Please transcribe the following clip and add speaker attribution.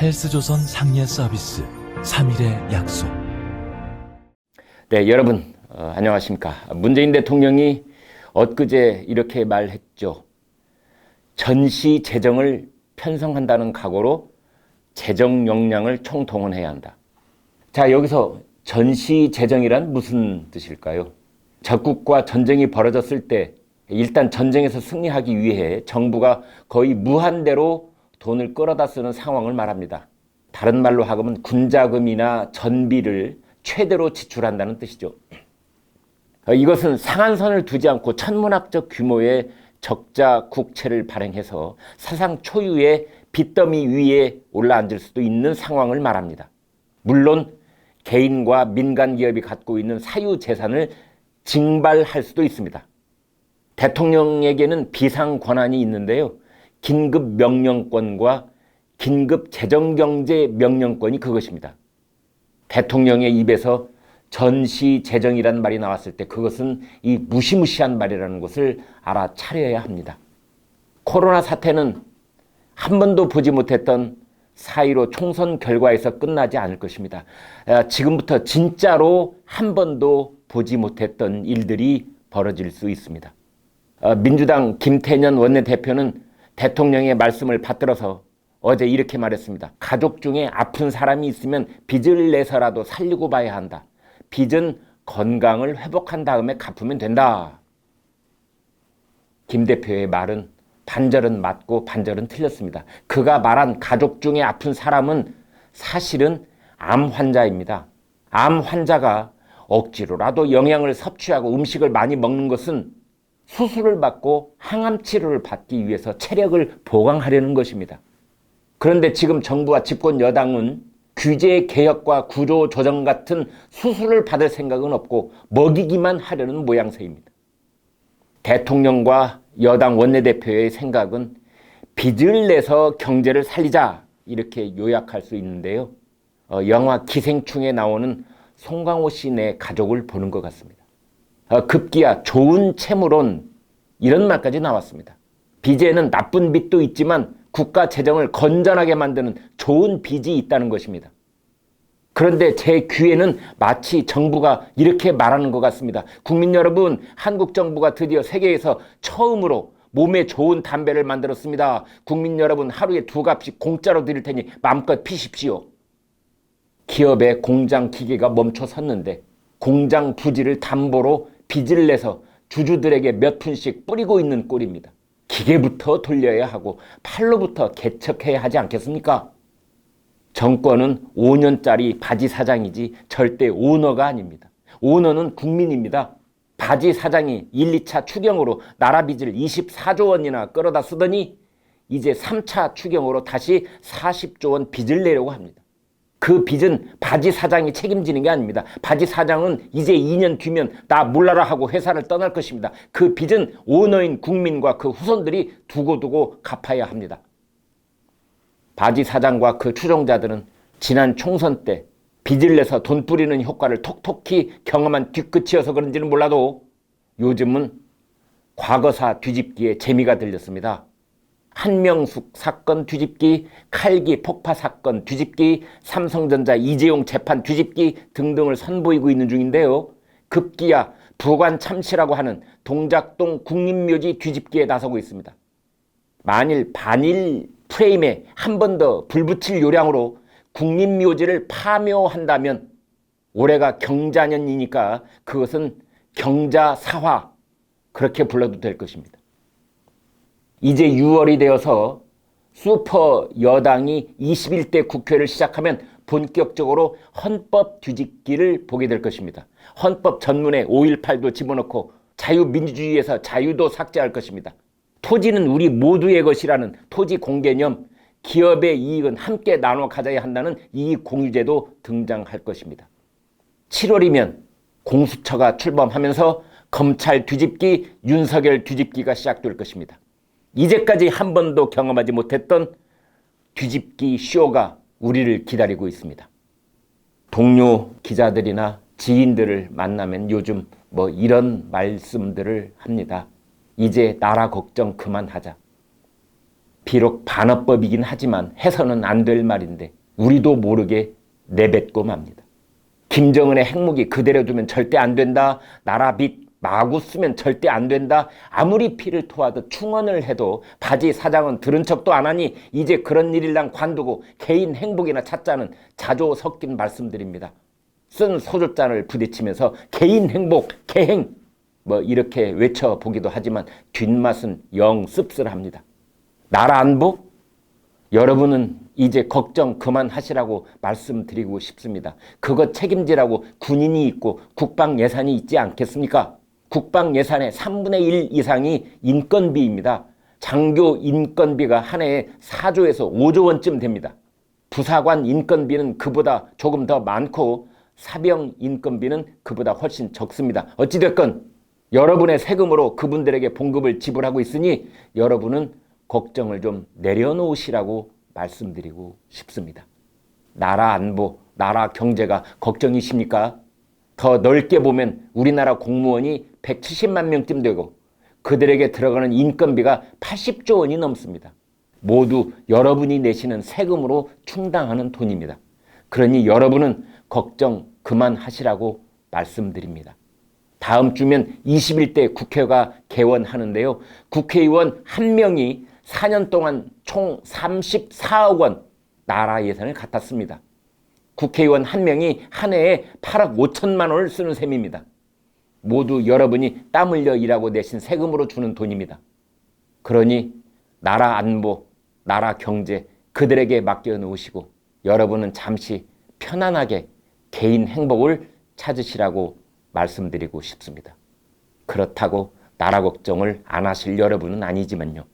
Speaker 1: 헬스조선 상례 서비스 3일의 약속.
Speaker 2: 네, 여러분 안녕하십니까. 문재인 대통령이 엊그제 이렇게 말했죠. 전시 재정을 편성한다는 각오로 재정 역량을 총동원해야 한다. 자, 여기서 전시 재정이란 무슨 뜻일까요? 적국과 전쟁이 벌어졌을 때 일단 전쟁에서 승리하기 위해 정부가 거의 무한대로 돈을 끌어다 쓰는 상황을 말합니다. 다른 말로 하면 군자금이나 전비를 최대로 지출한다는 뜻이죠. 이것은 상한선을 두지 않고 천문학적 규모의 적자 국채를 발행해서 사상 초유의 빚더미 위에 올라앉을 수도 있는 상황을 말합니다. 물론 개인과 민간 기업이 갖고 있는 사유 재산을 징발할 수도 있습니다. 대통령에게는 비상 권한이 있는데요. 긴급 명령권과 긴급 재정경제 명령권이 그것입니다. 대통령의 입에서 전시 재정이란 말이 나왔을 때 그것은 이 무시무시한 말이라는 것을 알아차려야 합니다. 코로나 사태는 한 번도 보지 못했던 4.15 총선 결과에서 끝나지 않을 것입니다. 지금부터 진짜로 한 번도 보지 못했던 일들이 벌어질 수 있습니다. 민주당 김태년 원내대표는 대통령의 말씀을 받들어서 어제 이렇게 말했습니다. 가족 중에 아픈 사람이 있으면 빚을 내서라도 살리고 봐야 한다. 빚은 건강을 회복한 다음에 갚으면 된다. 김 대표의 말은 반절은 맞고 반절은 틀렸습니다. 그가 말한 가족 중에 아픈 사람은 사실은 암 환자입니다. 암 환자가 억지로라도 영양을 섭취하고 음식을 많이 먹는 것은 수술을 받고 항암 치료를 받기 위해서 체력을 보강하려는 것입니다. 그런데 지금 정부와 집권 여당은 규제 개혁과 구조 조정 같은 수술을 받을 생각은 없고 먹이기만 하려는 모양새입니다. 대통령과 여당 원내대표의 생각은 빚을 내서 경제를 살리자 이렇게 요약할 수 있는데요. 영화 기생충에 나오는 송강호 씨네 가족을 보는 것 같습니다. 급기야 좋은 채무론 이런 말까지 나왔습니다. 빚에는 나쁜 빚도 있지만 국가 재정을 건전하게 만드는 좋은 빚이 있다는 것입니다. 그런데 제 귀에는 마치 정부가 이렇게 말하는 것 같습니다. 국민 여러분, 한국 정부가 드디어 세계에서 처음으로 몸에 좋은 담배를 만들었습니다. 국민 여러분, 하루에 2갑씩 공짜로 드릴 테니 마음껏 피십시오. 기업의 공장 기계가 멈춰 섰는데 공장 부지를 담보로 빚을 내서 주주들에게 몇 푼씩 뿌리고 있는 꼴입니다. 기계부터 돌려야 하고 팔로부터 개척해야 하지 않겠습니까? 정권은 5년짜리 바지 사장이지 절대 오너가 아닙니다. 오너는 국민입니다. 바지 사장이 1, 2차 추경으로 나라 빚을 24조 원이나 끌어다 쓰더니 이제 3차 추경으로 다시 40조 원 빚을 내려고 합니다. 그 빚은 바지 사장이 책임지는 게 아닙니다. 바지 사장은 이제 2년 뒤면 나 몰라라 하고 회사를 떠날 것입니다. 그 빚은 오너인 국민과 그 후손들이 두고두고 갚아야 합니다. 바지 사장과 그 추종자들은 지난 총선 때 빚을 내서 돈 뿌리는 효과를 톡톡히 경험한 뒤끝이어서 그런지는 몰라도 요즘은 과거사 뒤집기에 재미가 들렸습니다. 한명숙 사건 뒤집기, 칼기 폭파 사건 뒤집기, 삼성전자 이재용 재판 뒤집기 등등을 선보이고 있는 중인데요. 급기야 부관 참시라고 하는 동작동 국립묘지 뒤집기에 나서고 있습니다. 만일 반일 프레임에 한 번 더 불붙일 요량으로 국립묘지를 파묘한다면 올해가 경자년이니까 그것은 경자사화 그렇게 불러도 될 것입니다. 이제 6월이 되어서 슈퍼 여당이 21대 국회를 시작하면 본격적으로 헌법 뒤집기를 보게 될 것입니다. 헌법 전문에 5.18도 집어넣고 자유민주주의에서 자유도 삭제할 것입니다. 토지는 우리 모두의 것이라는 토지 공개념, 기업의 이익은 함께 나눠 가져야 한다는 이익 공유제도 등장할 것입니다. 7월이면 공수처가 출범하면서 검찰 뒤집기, 윤석열 뒤집기가 시작될 것입니다. 이제까지 한 번도 경험하지 못했던 뒤집기 쇼가 우리를 기다리고 있습니다. 동료 기자들이나 지인들을 만나면 요즘 이런 말씀들을 합니다. 이제 나라 걱정 그만하자. 비록 반어법이긴 하지만 해서는 안 될 말인데 우리도 모르게 내뱉고 맙니다. 김정은의 핵무기 그대로 두면 절대 안 된다. 나라 빚 마구 쓰면 절대 안 된다. 아무리 피를 토하듯 충언을 해도 바지 사장은 들은 척도 안 하니 이제 그런 일일랑 관두고 개인 행복이나 찾자는 자조 섞인 말씀드립니다. 쓴 소주잔을 부딪히면서 개인 행복, 개행 뭐 이렇게 외쳐보기도 하지만 뒷맛은 영 씁쓸합니다. 나라 안보? 여러분은 이제 걱정 그만하시라고 말씀드리고 싶습니다. 그거 책임지라고 군인이 있고 국방 예산이 있지 않겠습니까? 국방 예산의 3분의 1 이상이 인건비입니다. 장교 인건비가 한 해에 4조에서 5조 원쯤 됩니다. 부사관 인건비는 그보다 조금 더 많고 사병 인건비는 그보다 훨씬 적습니다. 어찌됐건 여러분의 세금으로 그분들에게 봉급을 지불하고 있으니 여러분은 걱정을 좀 내려놓으시라고 말씀드리고 싶습니다. 나라 안보, 나라 경제가 걱정이십니까? 더 넓게 보면 우리나라 공무원이 170만 명쯤 되고 그들에게 들어가는 인건비가 80조 원이 넘습니다. 모두 여러분이 내시는 세금으로 충당하는 돈입니다. 그러니 여러분은 걱정 그만하시라고 말씀드립니다. 다음 주면 21대 국회가 개원하는데요. 국회의원 한 명이 4년 동안 총 34억 원 나라 예산을 갖다 습니다. 국회의원 한 명이 한 해에 8억 5천만 원을 쓰는 셈입니다. 모두 여러분이 땀 흘려 일하고 내신 세금으로 주는 돈입니다. 그러니 나라 안보, 나라 경제 그들에게 맡겨놓으시고 여러분은 잠시 편안하게 개인 행복을 찾으시라고 말씀드리고 싶습니다. 그렇다고 나라 걱정을 안 하실 여러분은 아니지만요.